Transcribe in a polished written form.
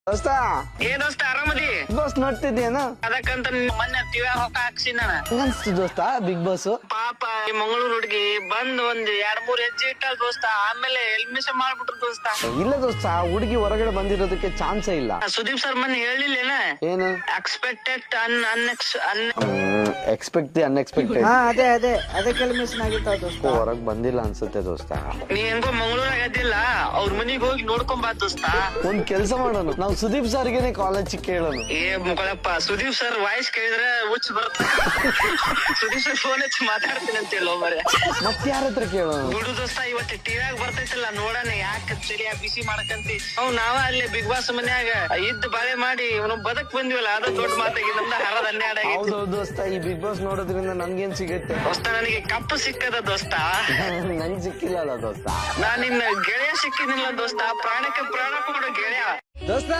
ದೋಸ್ತ ಏನ್ ದೋಸ್ತ ಆರಾಮದಿ? ಬಾಸ್ ನೋಡ್ತಿದ್ಯೇನ? ಅದಕ್ಕಂತ ಮೊನ್ನೆ ಟಿವಿ ಹೊಕ್ಕ ಹಾಕ್ಸಿನ ಹಂಗನ್ಸ್ತು ದೋಸ್ತ ಬಿಗ್ ಬಾಸ್. ಪಾಪ ಈ ಮಂಗಳೂರು ಹುಡುಗಿ ಬಂದ್ ಒಂದ್ 2-3 ಹೆಜ್ಜೆ ಇಟ್ಟಲ್ ದೋಸ್ತ, ಆಮೇಲೆ ಎಲ್ಮಿಷನ್ ಮಾಡ್ಬಿಟ್ರು ದೋಸ್ತ. ಇಲ್ಲ ದೋಸ್ತ, ಹುಡುಗಿ ಹೊರಗಡೆ ಬಂದಿರೋದಕ್ಕೆ ಚಾನ್ಸೇ ಇಲ್ಲ. ಸುದೀಪ್ ಸರ್ ಮೊನ್ನೆ ಹೇಳಿಲ್ಲೇನ? ಏನು ಎಕ್ಸ್ಪೆಕ್ಟೆಡ್ ಎಕ್ಸ್ಪೆಕ್ಟ್ ದಿ ಅನ್ಎಕ್ಸ್ಪೆಕ್ಟೆಡ್. ಅದೇ ಅದಕ್ಕೆ ಎಲಿಮಿನೇಷನ್ ಆಗಿರ್ತಾವ ದೋಸ್ತ. ಹೊರಗ್ ಬಂದಿಲ್ಲ ಅನ್ಸುತ್ತೆ ದೋಸ್ತ. ನೀ ಹೆಂಗೋ ಮಂಗಳೂರಾಗ ಅದಿಲ್ಲ, ಅವ್ರ ಮನಿಗ್ ಹೋಗಿ ನೋಡ್ಕೊಂಬಾ ದೋಸ್ತ. ಒಂದ್ ಕೆಲ್ಸ ಮಾಡೋಣ, ನಾವು ಸುದೀಪ್ ಸರ್ಗೆನೆ ಕಾಲೇಜ್ ಕೇಳೋಣ. ಏ ಮುಗಳಪ್ಪ, ಸುದೀಪ್ ಸರ್ ವಾಯ್ಸ್ ಕೇಳಿದ್ರೆ ಹುಚ್ಚ ಬರುತ್ತೆ. ಸುದೀಪ್ ಸರ್ ಫೋನ್ ಹಚ್ಚಿ ಮಾತಾಡ್ತೀನಿ ಅಂತ ಹೇಳೋ ಮರೆ. ಮತ್ತೆ ಯಾರ ಹತ್ರ ಕೇಳೋಣ? ಬಿಡು ದೋಸ್ತ, ಇವತ್ತು ಟಿವಿಯಾಗ ಬರ್ತೈತಲ್ಲ ನೋಡೋಣ, ಯಾಕೆ ಸರಿಯಾಗಿ ಬಿಸಿ ಮಾಡಕಂತಿ. ಅವ್ ನಾವ ಅಲ್ಲಿ ಬಿಗ್ ಬಾಸ್ ಮನ್ಯಾಗ ಇದ್ದ ಬಾಳೆ ಮಾಡಿ ನಾವು ಬದಕ್ ಬಂದಿವಲ್ಲ, ಅದು ದೊಡ್ಡ ಮಾತಾಗಿ ನಮ್ದ ಹರದ 12 ಆಗೈತಿ. ಹೌದೌದು ದೋಸ್ತ, ಈ ಬಿಗ್ ಬಾಸ್ ನೋಡೋದ್ರಿಂದ ನನ್ಗೇನ್ ಸಿಗುತ್ತೆ? ದೋಸ್ತ ನನಗೆ ಕಪ್ಪು ಸಿಕ್ಕದ ದೋಸ್ತ. ನಂಗ್ ಸಿಕ್ಕಿಲ್ಲ ಅಲ್ಲ ದೋಸ್ತ. ನಾನ್ ನಿನ್ನ ಗೆಳೆಯ ಸಿಕ್ಕಿದಿಲ್ಲ ದೋಸ್ತ, ಪ್ರಾಣಕ್ಕೆ ಪ್ರಾಣ ಕೊಡೋ ಗೆಳೆಯ ದೋಸ್ತ